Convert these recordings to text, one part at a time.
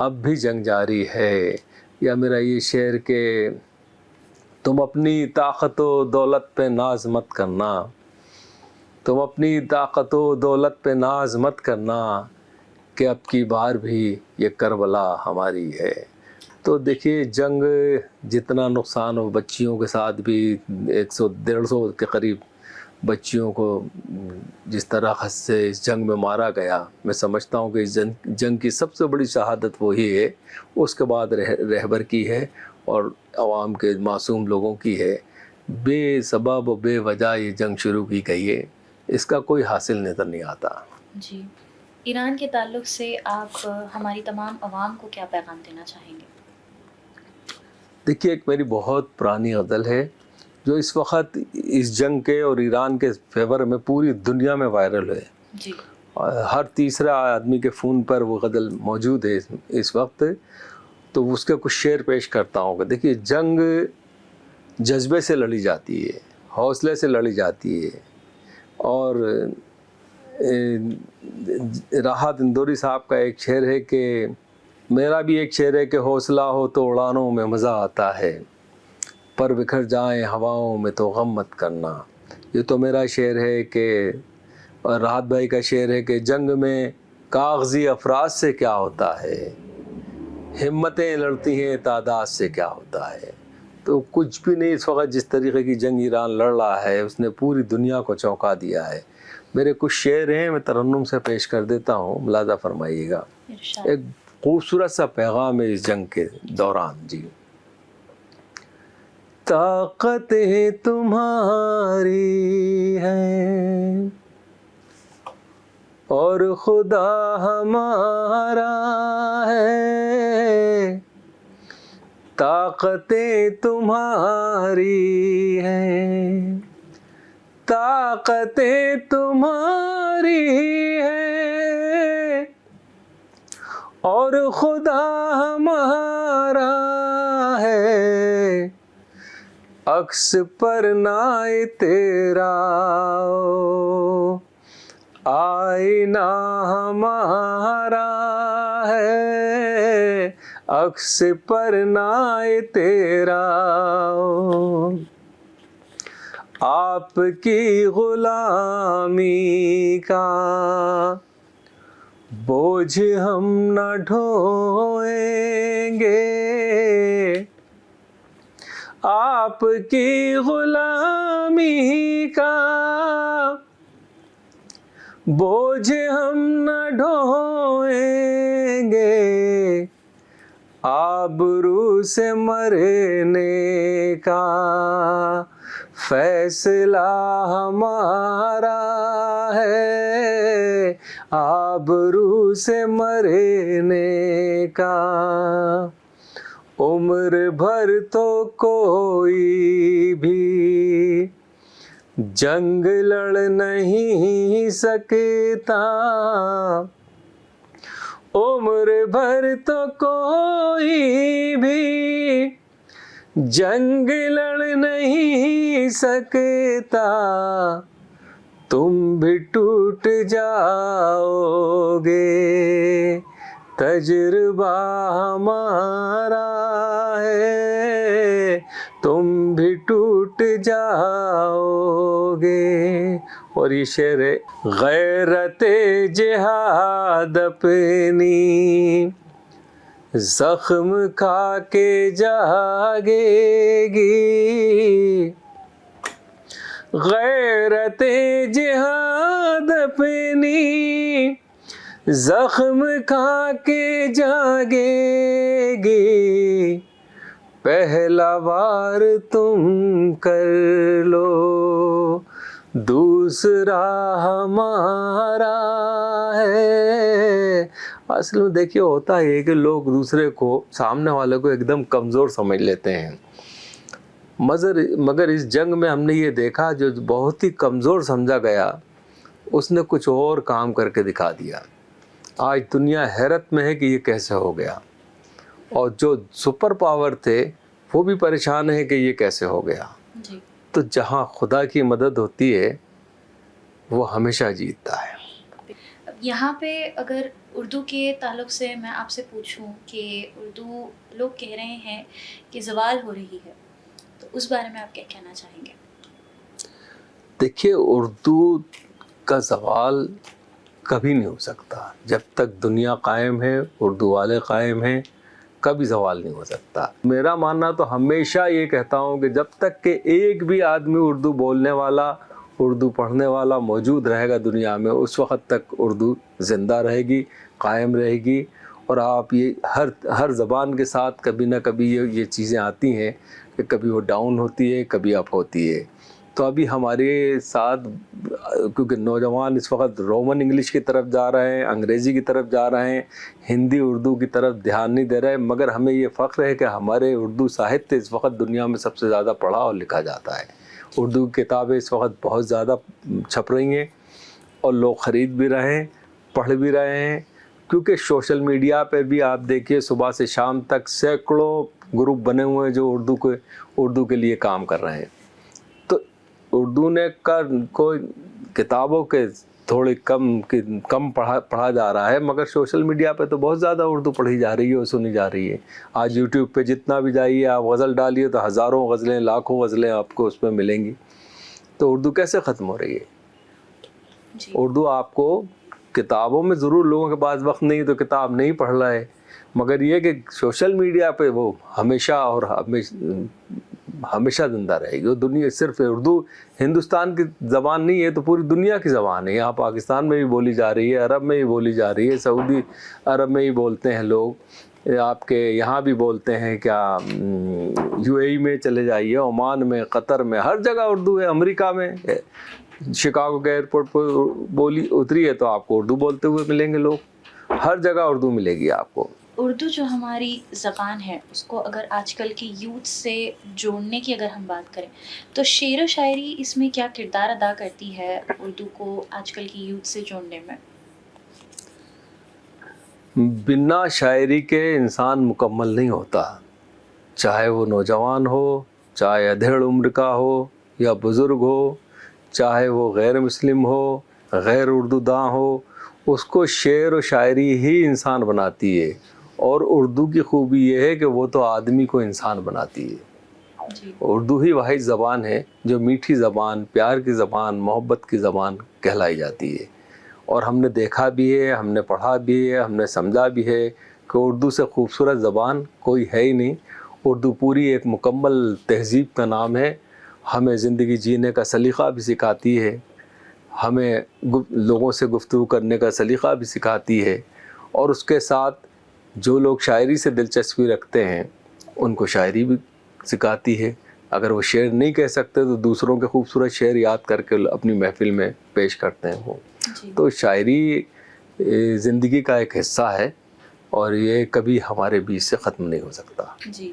اب بھی جنگ جاری ہے. یا میرا یہ شعر کہ تم اپنی طاقت و دولت پہ ناز مت کرنا, تم اپنی طاقت و دولت پہ ناز مت کرنا, کہ اب کی بار بھی یہ کربلا ہماری ہے. تو دیکھیے جنگ جتنا نقصان ہو, بچیوں کے ساتھ بھی 100-150 کے قریب بچیوں کو جس طرح سے اس جنگ میں مارا گیا, میں سمجھتا ہوں کہ اس جنگ کی سب سے بڑی شہادت وہی ہے. اس کے بعد رہبر کی ہے اور عوام کے معصوم لوگوں کی ہے. بے سبب و بے وجہ یہ جنگ شروع کی گئی ہے, اس کا کوئی حاصل نظر نہیں آتا. جی, ایران کے تعلق سے آپ ہماری تمام عوام کو کیا پیغام دینا چاہیں گے؟ دیکھیے ایک میری بہت پرانی غزل ہے جو اس وقت اس جنگ کے اور ایران کے فیور میں پوری دنیا میں وائرل ہے. جی, ہر تیسرا آدمی کے فون پر وہ غزل موجود ہے اس وقت. تو اس کے کچھ شعر پیش کرتا ہوں کہ دیکھیے جنگ جذبے سے لڑی جاتی ہے, حوصلے سے لڑی جاتی ہے. اور راحت اندوری صاحب کا ایک شعر ہے کہ میرا بھی ایک شعر ہے کہ حوصلہ ہو تو اڑانوں میں مزہ آتا ہے, پر بکھر جائیں ہواؤں میں تو غم مت کرنا. یہ تو میرا شعر ہے کہ, اور راحت بھائی کا شعر ہے کہ جنگ میں کاغذی افراد سے کیا ہوتا ہے, ہمتیں لڑتی ہیں تعداد سے کیا ہوتا ہے. تو کچھ بھی نہیں اس وقت جس طریقے کی جنگ ایران لڑ رہا ہے اس نے پوری دنیا کو چونکا دیا ہے. میرے کچھ شعر ہیں, میں ترنم سے پیش کر دیتا ہوں, ملاحظہ فرمائیے گا. ایک خوبصورت سا پیغام ہے اس جنگ کے دوران. جی, طاقتیں تمہاری ہیں اور خدا ہمارا ہے, طاقتیں تمہاری ہیں, طاقتیں تمہاری ہیں اور خدا ہمارا ہے, عکس پر نائے تیرا آئینہ ہمارا ہے, عکس پر نائے تیرا آپ کی غلامی کا بوجھ ہم نہ ڈھوئیں گے, آپ کی غلامی کا بوجھ ہم نہ ڈھوئیں گے, آبرو سے مرنے کا فیصلہ ہمارا ہے, آبرو سے مرنے کا. عمر بھر تو کوئی بھی جنگ لڑ نہیں سکتا, عمر بھر تو کوئی بھی جنگ لڑ نہیں سکتا, تم بھی ٹوٹ جاؤ گے, تجربہ ہمارا ہے, تم بھی ٹوٹ جاؤ گے. اور یہ شعر ہے, غیرت جہاد اپنی زخم کھا کے جاگے گی, غیرت جہاد اپنی زخم کھا کے جاگے گی, پہلا وار تم کر لو دوسرا ہمارا ہے. اصل میں دیکھیے ہوتا ہے کہ لوگ دوسرے کو, سامنے والے کو ایک دم کمزور سمجھ لیتے ہیں, مگر اس جنگ میں ہم نے یہ دیکھا جو بہت ہی کمزور سمجھا گیا اس نے کچھ اور کام کر کے دکھا دیا. آج دنیا حیرت میں ہے کہ یہ کیسے ہو گیا, اور جو سپر پاور تھے وہ بھی پریشان ہے کہ یہ کیسے ہو گیا. جی, تو جہاں خدا کی مدد ہوتی ہے وہ ہمیشہ جیتتا ہے. یہاں پہ اگر اردو کے تعلق سے میں آپ سے پوچھوں کہ اردو لوگ کہہ رہے ہیں کہ زوال ہو رہی ہے، تو اس بارے میں آپ کیا کہنا چاہیں گے؟ دیکھیے، اردو کا زوال کبھی نہیں ہو سکتا. جب تک دنیا قائم ہے، اردو والے قائم ہیں، کبھی زوال نہیں ہو سکتا. میرا ماننا تو ہمیشہ یہ کہتا ہوں کہ جب تک کہ ایک بھی آدمی اردو بولنے والا، اردو پڑھنے والا موجود رہے گا دنیا میں، اس وقت تک اردو زندہ رہے گی، قائم رہے گی. اور آپ یہ ہر زبان کے ساتھ کبھی نہ کبھی یہ چیزیں آتی ہیں کہ کبھی وہ ڈاؤن ہوتی ہے، کبھی اپ ہوتی ہے. تو ابھی ہمارے ساتھ کیونکہ نوجوان اس وقت رومن انگلش کی طرف جا رہے ہیں، انگریزی کی طرف جا رہے ہیں، ہندی اردو کی طرف دھیان نہیں دے رہے، مگر ہمیں یہ فخر ہے کہ ہمارے اردو ساہتیہ اس وقت دنیا میں سب سے زیادہ پڑھا اور لکھا جاتا ہے. اردو کی کتابیں اس وقت بہت زیادہ چھپ رہی ہیں اور لوگ خرید بھی رہے ہیں، پڑھ بھی رہے ہیں. کیونکہ سوشل میڈیا پہ بھی آپ دیکھیے صبح سے شام تک سینکڑوں گروپ بنے ہوئے ہیں جو اردو کے لیے کام کر رہے ہیں. تو اردو نے کوئی کتابوں کے تھوڑی کم پڑھا جا رہا ہے، مگر سوشل میڈیا پہ تو بہت زیادہ اردو پڑھی جا رہی ہے اور سنی جا رہی ہے. آج یوٹیوب پہ جتنا بھی جائیے آپ غزل ڈالیے تو ہزاروں غزلیں، لاکھوں غزلیں آپ کو اس پہ ملیں گی. تو اردو کیسے ختم ہو رہی ہے؟ جی. اردو آپ کو کتابوں میں ضرور لوگوں کے پاس وقت نہیں تو کتاب نہیں پڑھ رہا ہے، مگر یہ کہ سوشل میڈیا پہ وہ ہمیشہ اور ہمیشہ زندہ رہے گی. وہ دنیا صرف اردو ہندوستان کی زبان نہیں ہے تو پوری دنیا کی زبان ہے. یہاں پاکستان میں بھی بولی جا رہی ہے، عرب میں بھی بولی جا رہی ہے، سعودی عرب میں بھی بولتے ہیں لوگ، آپ کے یہاں بھی بولتے ہیں. کیا UAE میں چلے جائیے، عمان میں، قطر میں، ہر جگہ اردو ہے. امریکہ میں شکاگو کے ایئرپورٹ پر بولی اتری ہے تو آپ کو اردو بولتے ہوئے ملیں گے لوگ. ہر جگہ اردو ملے گی آپ کو. اردو جو ہماری زبان ہے اس کو اگر آج کل کے یوتھ سے جوڑنے کی اگر ہم بات کریں تو شعر و شاعری اس میں کیا کردار ادا کرتی ہے اردو کو آج کل کی یوتھ سے جوڑنے میں؟ بنا شاعری کے انسان مکمل نہیں ہوتا، چاہے وہ نوجوان ہو، چاہے ادھیڑ عمر کا ہو یا بزرگ ہو، چاہے وہ غیر مسلم ہو، غیر اردو داں ہو، اس کو شعر و شاعری ہی انسان بناتی ہے. اور اردو کی خوبی یہ ہے کہ وہ تو آدمی کو انسان بناتی ہے. جی. اردو ہی واحد زبان ہے جو میٹھی زبان، پیار کی زبان، محبت کی زبان کہلائی جاتی ہے. اور ہم نے دیکھا بھی ہے، ہم نے پڑھا بھی ہے، ہم نے سمجھا بھی ہے کہ اردو سے خوبصورت زبان کوئی ہے ہی نہیں. اردو پوری ایک مکمل تہذیب کا نام ہے. ہمیں زندگی جینے کا سلیقہ بھی سکھاتی ہے، ہمیں لوگوں سے گفتگو کرنے کا سلیقہ بھی سکھاتی ہے. اور اس کے ساتھ جو لوگ شاعری سے دلچسپی رکھتے ہیں ان کو شاعری بھی سکھاتی ہے. اگر وہ شعر نہیں کہہ سکتے تو دوسروں کے خوبصورت شعر یاد کر کے اپنی محفل میں پیش کرتے ہیں وہ. جی. تو شاعری زندگی کا ایک حصہ ہے اور یہ کبھی ہمارے بیچ سے ختم نہیں ہو سکتا. جی.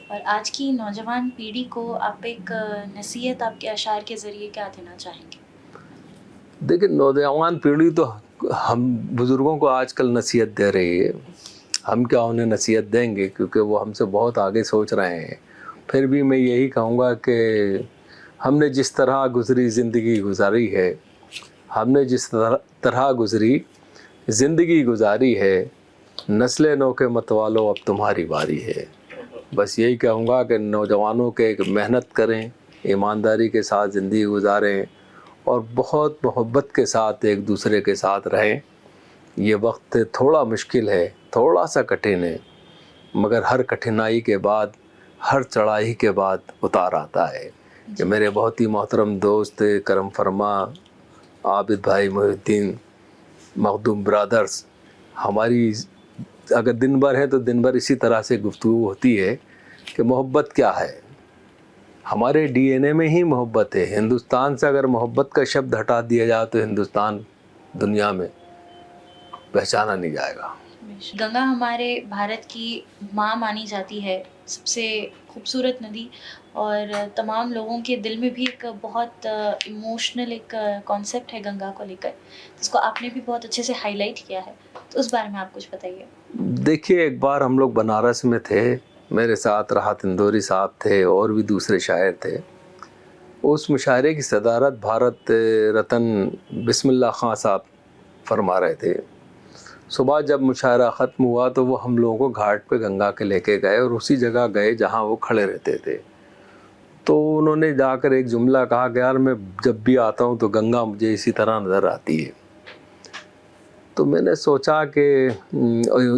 اور آج کی نوجوان پیڑھی کو آپ ایک نصیحت آپ کے اشعار کے ذریعے کیا دینا چاہیں گے؟ دیکھیں، نوجوان پیڑھی تو ہم بزرگوں کو آج کل نصیحت دے رہی ہے، ہم کیا انہیں نصیحت دیں گے کیونکہ وہ ہم سے بہت آگے سوچ رہے ہیں. پھر بھی میں یہی کہوں گا کہ ہم نے جس طرح زندگی گزاری ہے، ہم نے جس طرح زندگی گزاری ہے، نسل نو کے متوالو اب تمہاری باری ہے. بس یہی کہوں گا کہ نوجوانوں کے محنت کریں، ایمانداری کے ساتھ زندگی گزاریں اور بہت محبت کے ساتھ ایک دوسرے کے ساتھ رہیں. یہ وقت تھوڑا مشکل ہے، تھوڑا سا کٹھن ہے، مگر ہر کٹھنائی کے بعد، ہر چڑھائی کے بعد اتار آتا ہے. کہ میرے بہت ہی محترم دوست کرم فرما عابد بھائی محی الدین مخدوم برادرز، ہماری اگر دن بھر ہے تو دن بھر اسی طرح سے گفتگو ہوتی ہے کہ محبت کیا ہے. ہمارے DNA میں ہی محبت ہے. ہندوستان سے اگر محبت کا شبد ہٹا دیا جائے تو ہندوستان دنیا میں پہچانا نہیں جائے گا. گنگا ہمارے بھارت کی ماں مانی جاتی ہے، سب سے خوبصورت ندی، اور تمام لوگوں کے دل میں بھی ایک بہت ایموشنل ایک کانسیپٹ ہے گنگا کو لے کر، جس کو آپ نے بھی بہت اچھے سے ہائی لائٹ کیا ہے. تو اس بارے میں آپ کچھ بتائیے. دیکھیے، ایک بار ہم لوگ بنارس میں تھے، میرے ساتھ راحت اندوری صاحب تھے اور بھی دوسرے شاعر تھے. اس مشاعرے کی صدارت بھارت رتن بسم اللہ خاں صاحب فرما رہے تھے. صبح جب مشاعرہ ختم ہوا تو وہ ہم لوگوں کو گھاٹ پہ گنگا کے لے کے گئے اور اسی جگہ گئے جہاں وہ کھڑے رہتے تھے. تو انہوں نے جا کر ایک جملہ کہا کہ یار میں جب بھی آتا ہوں تو گنگا مجھے اسی طرح نظر آتی ہے. تو میں نے سوچا کہ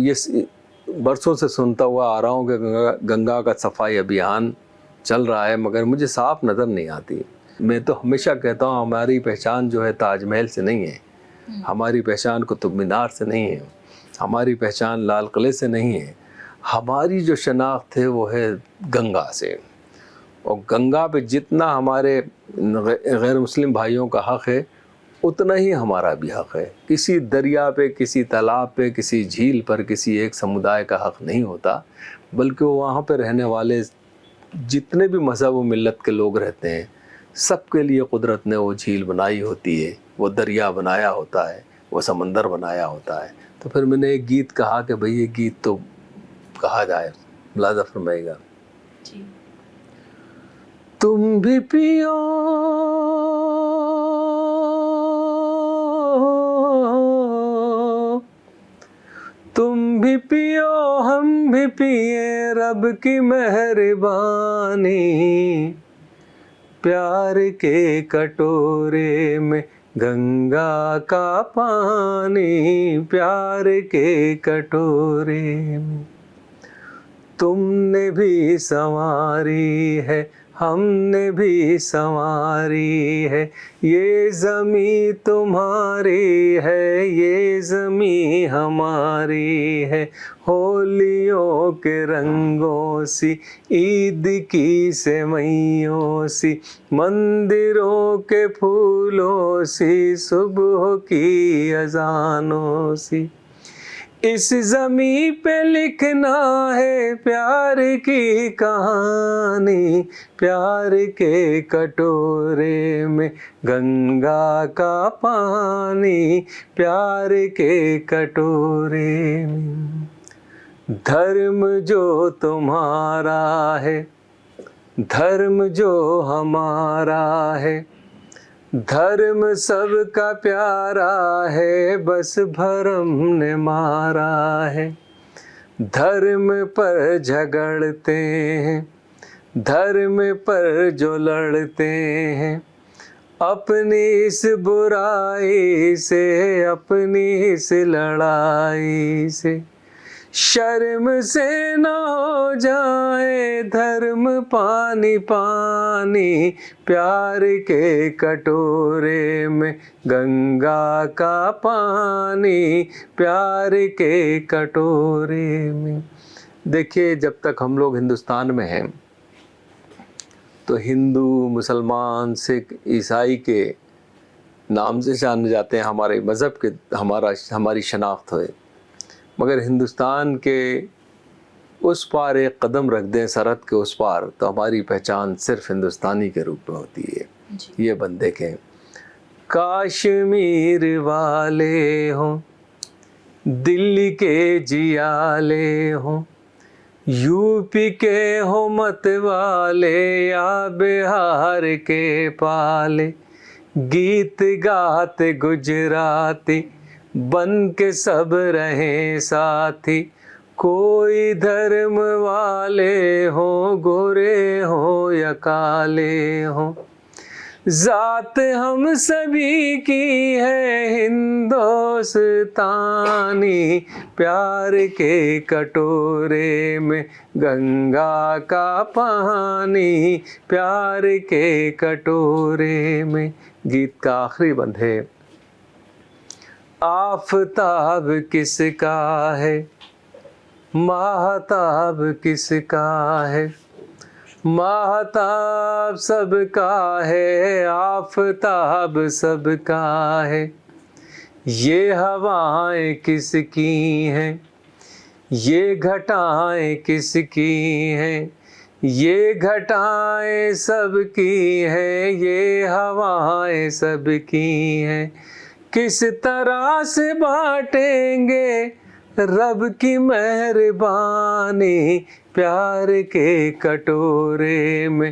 یہ برسوں سے سنتا ہوا آ رہا ہوں کہ گنگا کا صفائی ابھیان چل رہا ہے مگر مجھے صاف نظر نہیں آتی. میں تو ہمیشہ کہتا ہوں ہماری پہچان جو ہے تاج محل سے نہیں ہے, ہماری پہچان قطب مینار سے نہیں ہے, ہماری پہچان لال قلعے سے نہیں ہے. ہماری جو شناخت ہے وہ ہے گنگا سے. اور گنگا پہ جتنا ہمارے غیر مسلم بھائیوں کا حق ہے اتنا ہی ہمارا بھی حق ہے. کسی دریا پہ, کسی تالاب پہ, کسی جھیل پر کسی ایک سمودائے کا حق نہیں ہوتا, بلکہ وہاں پہ رہنے والے جتنے بھی مذہب و ملت کے لوگ رہتے ہیں سب کے لیے قدرت نے وہ جھیل بنائی ہوتی ہے, وہ دریا بنایا ہوتا ہے, وہ سمندر بنایا ہوتا ہے. تو پھر میں نے ایک گیت کہا کہ بھئی یہ گیت تو کہا جائے. ملاحظہ فرمائے گا. تم بھی پیو تم بھی پیو ہم بھی پیے رب کی مہربانی, پیار کے کٹورے میں گنگا کا پانی, پیار کے کٹورے میں. تم نے بھی سنواری ہے ہم نے بھی سنواری ہے, یہ زمیں تمہاری ہے یہ زمیں ہماری ہے. ہولیوں کے رنگوں سی عید کی سوئیوں سی, مندروں کے پھولوں سی صبح کی اذانوں سی. اس زمیں پہ لکھنا ہے پیار کی کہانی, پیار کے کٹورے میں گنگا کا پانی, پیار کے کٹورے میں. دھرم جو تمہارا ہے دھرم جو ہمارا ہے, دھرم سب کا پیارا ہے بس بھرم نے مارا ہے. دھرم پر جھگڑتے ہیں دھرم پر جو لڑتے ہیں, اپنی اس برائی سے اپنی اس لڑائی سے, شرم سے نہ ہو جائے دھرم پانی پانی, پیار کے کٹورے میں گنگا کا پانی, پیار کے کٹورے میں. دیکھیے جب تک ہم لوگ ہندوستان میں ہیں تو ہندو, مسلمان, سکھ, عیسائی کے نام سے جانے جاتے ہیں, ہمارے مذہب کے ہماری شناخت ہوئے. مگر ہندوستان کے اس پار ایک قدم رکھ دیں سرحد کے اس پار تو ہماری پہچان صرف ہندوستانی کے روپ میں ہوتی ہے. یہ بندے کے کاشمیر والے ہوں, دلی کے جیالے ہوں, یو پی کے ہوں مت والے یا بہار کے پالے, گیت گاتے گجراتی بن کے سب رہیں ساتھی, کوئی دھرم والے ہوں گورے ہوں یا کالے ہوں. ذات ہم سبھی کی ہے ہندوستانی, پیار کے کٹورے میں گنگا کا پانی, پیار کے کٹورے میں. گیت کا آخری بند ہے. آفتاب کس کا ہے ماہتاب کس کا ہے, ماہتاب سب کا ہے آفتاب سب کا ہے. یہ ہوائیں کس کی ہیں یہ گھٹائیں کس کی ہیں, یہ گھٹائیں سب کی ہیں یہ ہوائیں سب کی ہیں. کس طرح سے بانٹیں گے رب کی مہربانی, پیار کے کٹورے میں